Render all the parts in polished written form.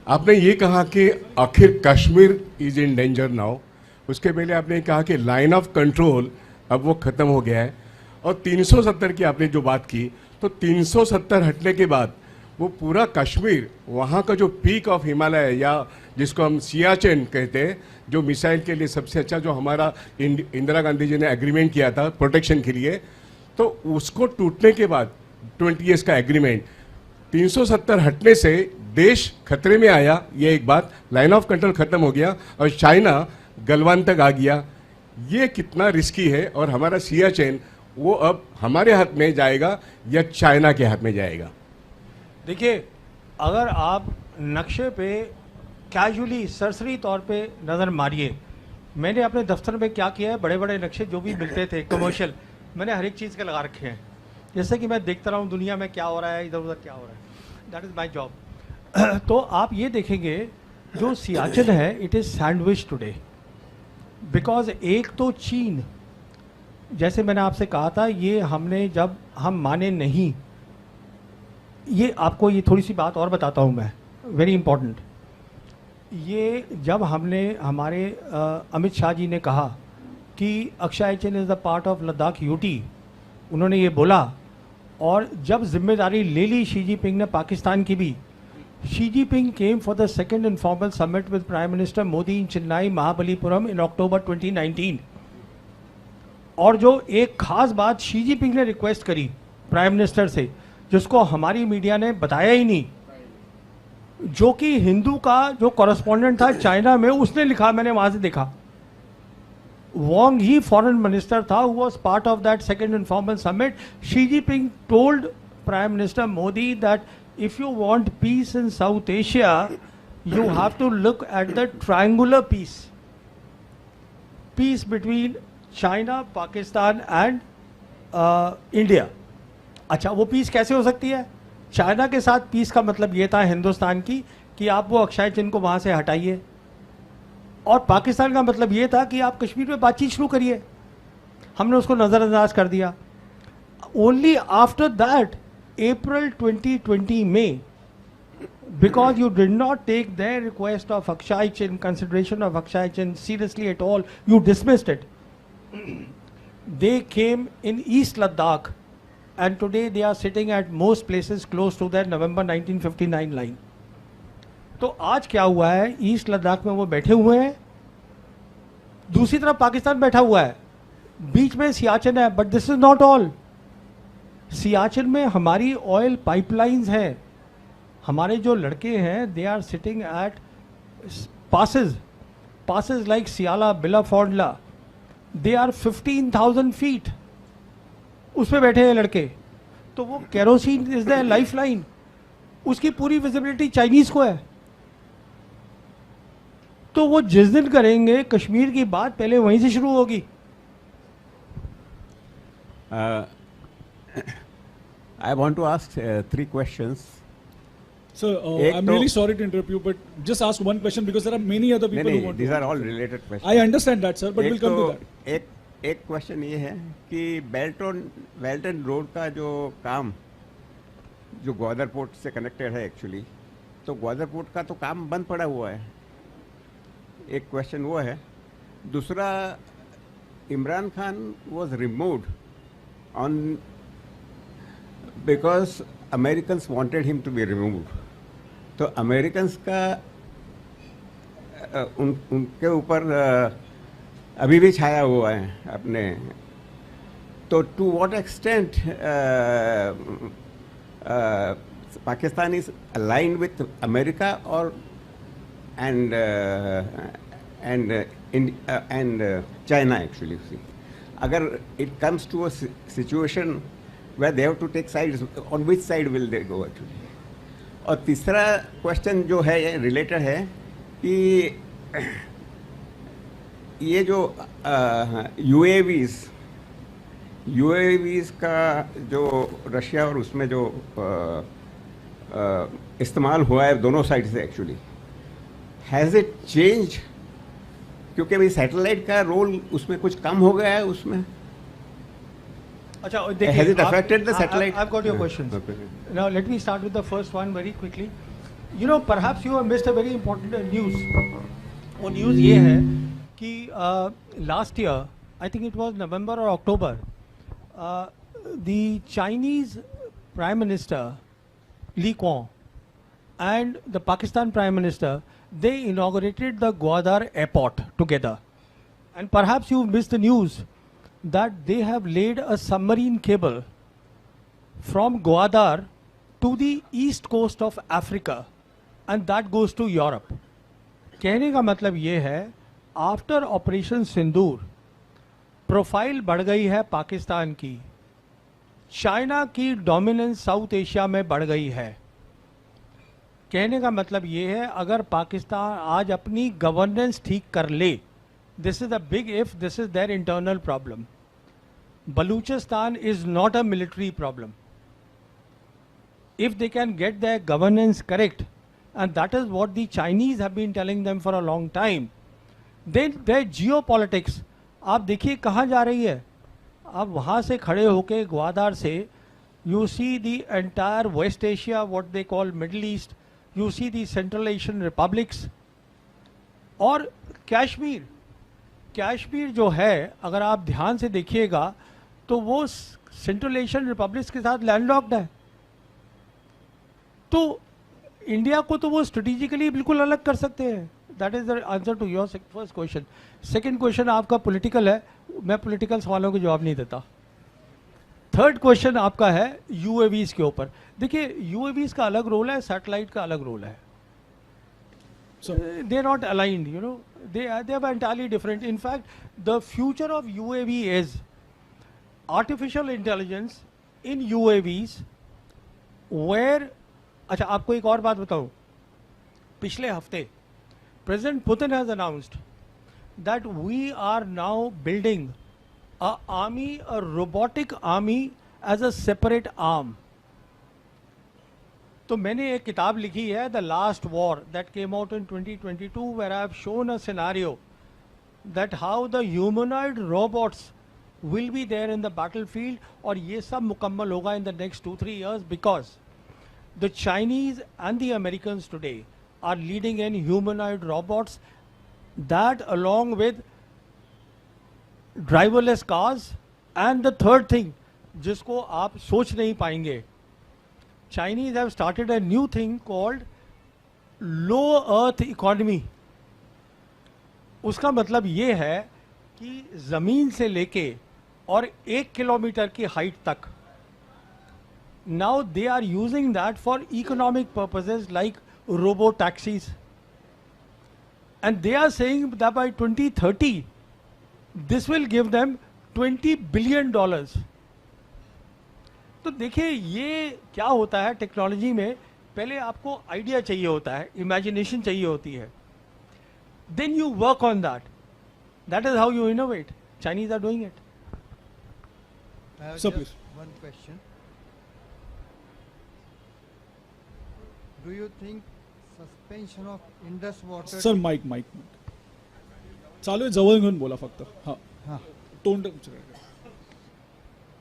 आपने ये कहा कि आखिर Kashmir is in danger now, उसके पहले आपने कहा कि लाइन ऑफ कंट्रोल अब वो ख़त्म हो गया है, और 370 की आपने जो बात की, तो 370 हटने के बाद वो पूरा कश्मीर, वहाँ का जो पीक ऑफ हिमालय या जिसको हम सियाचिन कहते हैं, जो मिसाइल के लिए सबसे अच्छा, जो हमारा इंदिरा गांधी जी ने एग्रीमेंट किया था प्रोटेक्शन के लिए, तो उसको टूटने के बाद 20 ईयर्स का एग्रीमेंट, 370 हटने से देश खतरे में आया, ये एक बात, लाइन ऑफ कंट्रोल खत्म हो गया और चाइना गलवान तक आ गया। ये कितना रिस्की है, और हमारा सियाचिन वो अब हमारे हाथ में जाएगा या चाइना के हाथ में जाएगा? देखिए, अगर आप नक्शे पे कैजुअली सरसरी तौर पे नज़र मारिए, मैंने अपने दफ्तर में क्या किया है, बड़े बड़े नक्शे जो भी मिलते थे कमर्शियल, मैंने हर एक चीज़ के लगा रखे हैं, जैसे कि मैं देखता रहा हूँ दुनिया में क्या हो रहा है, इधर उधर क्या हो रहा है, दैट इज़ माई जॉब। तो आप ये देखेंगे जो सियाचिन है, it is sandwich today, because एक तो चीन, जैसे मैंने आपसे कहा था, ये हमने जब हम माने नहीं, ये आपको ये थोड़ी सी बात और बताता हूँ मैं, वेरी इंपॉर्टेंट। ये जब हमने हमारे अमित शाह जी ने कहा कि Aksai Chin is the part of Ladakh UT, उन्होंने ये बोला, और जब जिम्मेदारी ले ली शी जिनपिंग ने पाकिस्तान की भी, Xi Jinping came for the second informal summit with prime minister Modi in Chennai Mahabalipuram in October 2019। और जो एक खास बात शी जिनपिंग ने रिक्वेस्ट करी प्राइम मिनिस्टर से, जिसको हमारी मीडिया ने बताया ही नहीं, जो कि हिंदू का जो कॉरेस्पॉन्डेंट था चाइना में, उसने लिखा, मैंने वहां से देखा, वोंग ही फॉरेन मिनिस्टर था, who was part of that second informal summit. Xi Jinping told prime minister Modi that if you want peace in South Asia, you have to look at the triangular peace, peace between China, Pakistan and India. अच्छा, वो piece कैसे हो सकती है? China के साथ piece का मतलब ये था हिंदुस्तान की कि आप वो अक्षय चिन्ह को वहाँ से हटाइए, और पाकिस्तान का मतलब ये था कि आप कश्मीर में बातचीत शुरू करिए। हमने उसको नज़रअंदाज कर दिया। ओनली आफ्टर दैट अप्रैल 2020 में, because you did not take their request of Akshay Chin, consideration of Akshay Chin seriously at all, you dismissed it. They came in East Ladakh, and today they are sitting at most places close to their November 1959 line. तो आज क्या हुआ है, east Ladakh में वो बैठे हुए हैं, दूसरी तरफ पाकिस्तान बैठा हुआ है, बीच में सियाचिन है, but this is not all. Siachen में हमारी ऑयल पाइपलाइंस हैं, हमारे जो लड़के हैं, they are sitting at passes like सियाला, बिलाफोंडला, दे आर 15,000 फीट, उसमें बैठे हैं लड़के। तो वो kerosene is the life line, उसकी पूरी विजिबिलिटी चाइनीज को है। तो वो जिस दिन करेंगे कश्मीर की बात, पहले वहीं से शुरू होगी। I want to ask 3 questions. Sir, I'm really sorry to interrupt you, but just ask one question because there are many other people who want to. These are all related questions. I understand that, sir, but we'll come to that. एक question ये है कि belt and road का जो काम, जो Gwadar port से connected है एक्चुअली, तो ग्वादर पोर्ट का तो काम बंद पड़ा हुआ है। एक क्वेश्चन वो है। दूसरा, Imran Khan was removed on because Americans wanted him to be removed. तो अमेरिकन्स का उनके ऊपर अभी भी छाया हुआ है अपने। तो to what extent Pakistan is aligned with America और and China actually. Agar it comes to a situation where they have to take sides, on which side will they go actually? और तीसरा क्वेश्चन जो है ये रिलेटेड है कि ये जो UAVs का जो रशिया और उसमें जो इस्तेमाल हुआ है दोनों साइड से एक्चुअली, हैज़ इट चेंज? क्योंकि अभी सैटेलाइट का रोल उसमें कुछ कम हो गया है उसमें। अच्छा, has it affected the satellite? I've got your questions. Now let me start with the first one very quickly. You know, perhaps you have missed a very important news. वो news ये है कि last year, I think it was November or October, the Chinese Prime Minister Li Qiang and the Pakistan Prime Minister, they inaugurated the Gwadar airport together. And perhaps you missed the news that they have laid a submarine cable from Gwadar to the east coast of Africa, and that goes to Europe. कहने का मतलब ये है, after operation सिंदूर profile बढ़ गई है पाकिस्तान की, China की डोमिनेंस साउथ एशिया में बढ़ गई है. कहने का मतलब ये है, अगर पाकिस्तान आज अपनी गवर्नेंस ठीक कर ले, this is a big if, this is their internal problem. Balochistan is not a military problem. If they can get their governance correct, and that is what the Chinese have been telling them for a long time, then their geopolitics, आप देखिए कहाँ जा रही है. आप वहाँ से खड़े होके ग्वादार से, you see the entire West Asia, what they call Middle East, you see the Central Asian republics, और कश्मीर जो है, अगर आप ध्यान से देखिएगा तो वो सेंट्रल एशियन रिपब्लिक्स के साथ लैंडलॉक्ड है. तो इंडिया को तो वो स्ट्रेटेजिकली बिल्कुल अलग कर सकते हैं. That is the answer to your first question. Second question आपका पॉलिटिकल है, मैं पॉलिटिकल सवालों के जवाब नहीं देता. थर्ड क्वेश्चन आपका है यूएवीज के ऊपर. देखिए, यूएवीज का अलग रोल है, सैटेलाइट का अलग रोल है. They are not aligned, you know, they are entirely different. In fact, the future of UAV is artificial intelligence in UAVs, where अच्छा आपको एक और बात बताऊं. पिछले हफ्ते president Putin has announced that we are now building a army, a robotic army as a separate arm. तो मैंने एक किताब लिखी है, the last war, that came out in 2022, where I have shown a scenario that how the humanoid robots will be there in the battlefield. और ये सब मुकम्मल होगा in the next 2-3 years, because the Chinese and the Americans today are leading in humanoid robots, that along with driverless cars, and the third thing जिसको आप सोच नहीं पाएंगे, Chinese have started a new thing called low earth economy. उसका मतलब ये है कि ज़मीन से लेके और 1 किलोमीटर की हाइट तक, now they are using that for economic purposes like robo taxis, and they are saying that by 2030 this will give them $20 billion. तो देखिए ये क्या होता है टेक्नोलॉजी में, पहले आपको आइडिया चाहिए होता है, इमेजिनेशन चाहिए होती है, then you work on that. That is how you innovate. Chinese are doing it. I have So just please. one question. Do you think suspension of Indus water? Sir mike चालू आहे, जवळ घेऊन बोला फक्त. हां, हाँ. तोंड.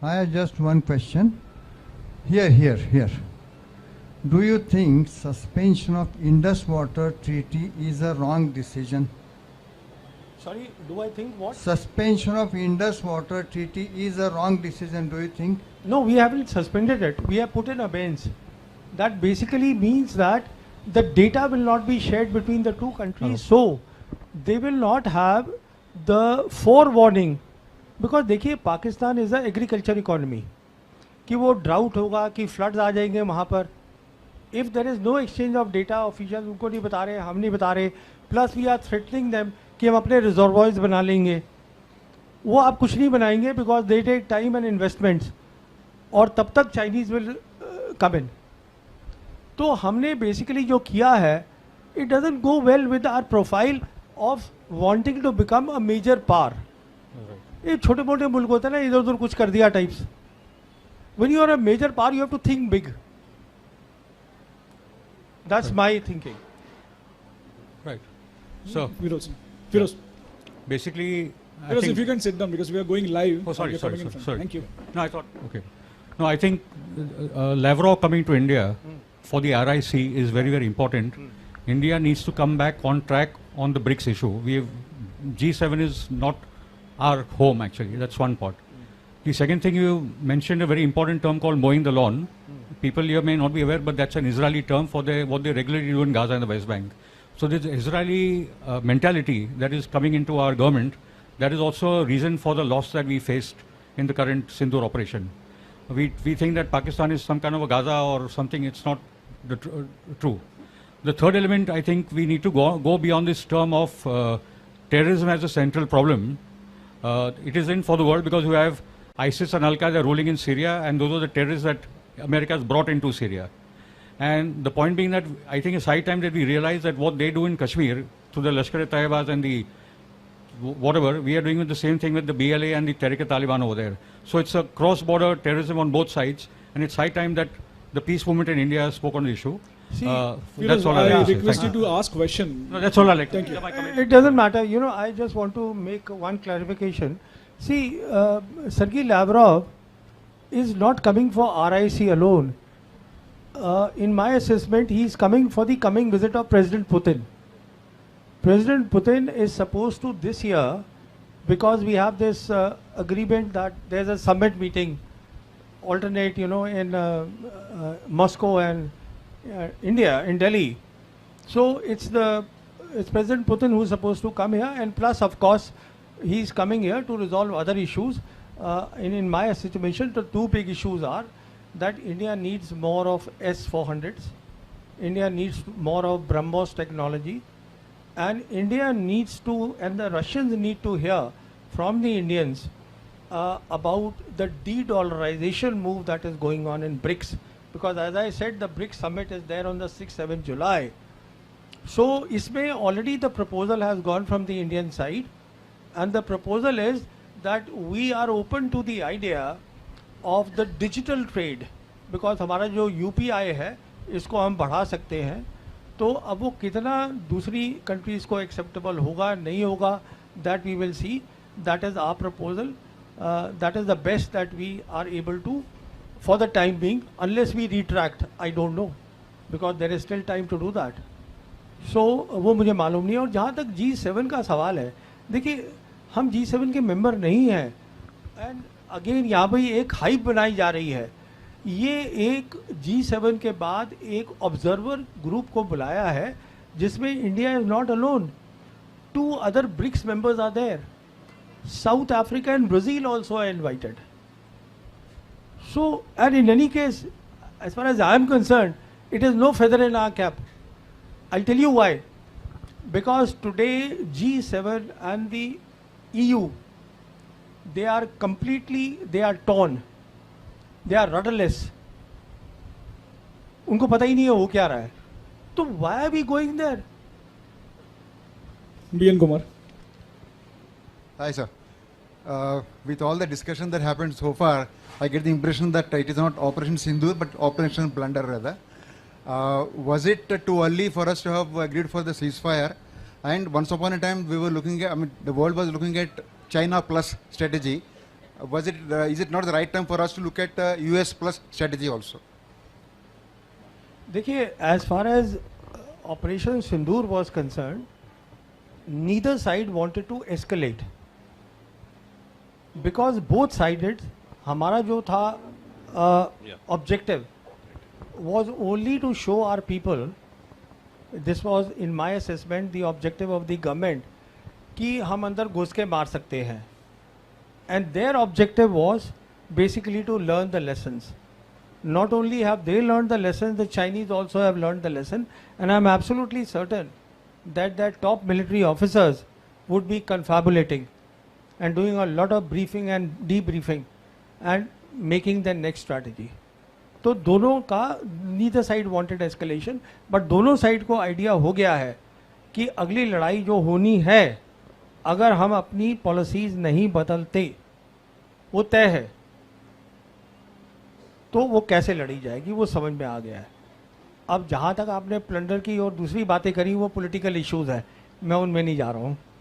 I have just one question. Here. Do you think suspension of Indus water treaty is a wrong decision? Sorry, do I think what? Suspension of Indus water treaty is a wrong decision, do you think? No, we haven't suspended it. We have put in abeyance. That basically means that the data will not be shared between the two countries, so they will not have the forewarning. Because देखिए, Pakistan is a agriculture economy, कि वो drought होगा, कि floods आ जाएंगे वहाँ पर. If there is no exchange of data, official उनको नहीं बता रहे, हम नहीं बता रहे, plus we are threatening them कि हम अपने रिजर्वॉयर्स बना लेंगे. वो आप कुछ नहीं बनाएंगे, because they take time and investments, और तब तक चाइनीज़ विल कम इन. तो हमने बेसिकली जो किया है, it doesn't go well with our profile of wanting to become a major power. ये छोटे मोटे मुल्क होते हैं ना, इधर उधर कुछ कर दिया types. When you are a major power, you have to think big. That's my thinking. Right. So Firoz, basically, I if think. you can sit down because we are going live. Oh, sorry, and we are coming in front. sorry. Thank you. No, I thought. Okay. No, I think Lavrov coming to India for the RIC is very, very important. India needs to come back on track on the BRICS issue. G7 is not our home actually. That's one part. The second thing, you mentioned a very important term called mowing the lawn. People here may not be aware, but that's an Israeli term for what they regularly do in Gaza and the West Bank. So this Israeli mentality that is coming into our government, that is also a reason for the loss that we faced in the current Sindoor operation. We think that Pakistan is some kind of a Gaza or something. It's not true. The third element, I think we need to go beyond this term of terrorism as a central problem. It isn't for the world because we have ISIS and Al-Qaeda ruling in Syria, and those are the terrorists that America has brought into Syria. And the point being that I think it's high time that we realize that what they do in Kashmir through the Lashkar-e-Taibas and the whatever, we are doing the same thing with the BLA and the Tehrik-e-Taliban over there. So it's a cross-border terrorism on both sides, and it's high time that the peace movement in India spoke on the issue. See, that's all I I'll say. request you Thank you. to ask question. No, that's all I like. Thank you. It doesn't matter. You know, I just want to make one clarification. See, Sergei Lavrov is not coming for RIC alone. In my assessment, he is coming for the coming visit of President Putin. President Putin is supposed to this year, because we have this agreement that there's a summit meeting alternate, you know, in Moscow and India, in Delhi. So it's President Putin who's supposed to come here, and plus, of course, he's coming here to resolve other issues. In my estimation, the two big issues are that India needs more of S-400s, India needs more of BrahMos technology, and India needs to, and the Russians need to hear from the Indians about the de-dollarization move that is going on in BRICS. Because as I said, the BRICS summit is there on the 6th-7th July. So, isme already the proposal has gone from the Indian side, and the proposal is that we are open to the idea of the digital trade, because हमारा जो UPI है इसको हम बढ़ा सकते हैं. तो अब वो कितना दूसरी कंट्रीज़ को एक्सेप्टेबल होगा नहीं होगा, that we will see. That is our proposal. That is the best that we are able to for the time being, unless we retract. I don't know, because there is still time to do that. So वो मुझे मालूम नहीं है. और जहाँ तक G7 का सवाल है, देखिए हम G7 के मेंबर नहीं हैं, एंड अगेन यहाँ पर एक हाइप बनाई जा रही है. ये एक G7 के बाद एक ऑब्जर्वर ग्रुप को बुलाया है जिसमें India is not alone. 2 other BRICS members are there. South Africa and Brazil also are invited. So, and in any case, as far as I am concerned, it is no feather in our cap. I'll tell you why. Because today G7 and the EU, they are torn. They are rudderless. उनको पता ही नहीं है वो क्या रहा है. तो why are we going there? B.N. Kumar. Hi, sir. With all the discussion that happened so far, I get the impression that it is not Operation Sindoor, but Operation Blunder rather. Was it too early for us to have agreed for the ceasefire? And once upon a time, we were looking at, the world was looking at China plus strategy. Is it not the right time for us to look at US plus strategy also? देखिए, as far as Operation Sindoor was concerned, neither side wanted to escalate, because both sided. हमारा जो था objective was only to show our people, this was in my assessment the objective of the government, कि हम अंदर घुस के मार सकते हैं, and their objective was basically to learn the lessons. Not only have they learned the lessons, the Chinese also have learned the lesson, and I am absolutely certain that their top military officers would be confabulating and doing a lot of briefing and debriefing and making the next strategy. तो दोनों का, neither side wanted escalation, but दोनों side को idea हो गया है कि अगली लड़ाई जो होनी है, अगर हम अपनी policies नहीं बदलते, वो तय है, तो वो कैसे लड़ी जाएगी वो समझ में आ गया है. अब जहाँ तक आपने प्लंडर की और दूसरी बातें करी वो पॉलिटिकल इश्यूज है, मैं उनमें नहीं जा रहा हूँ.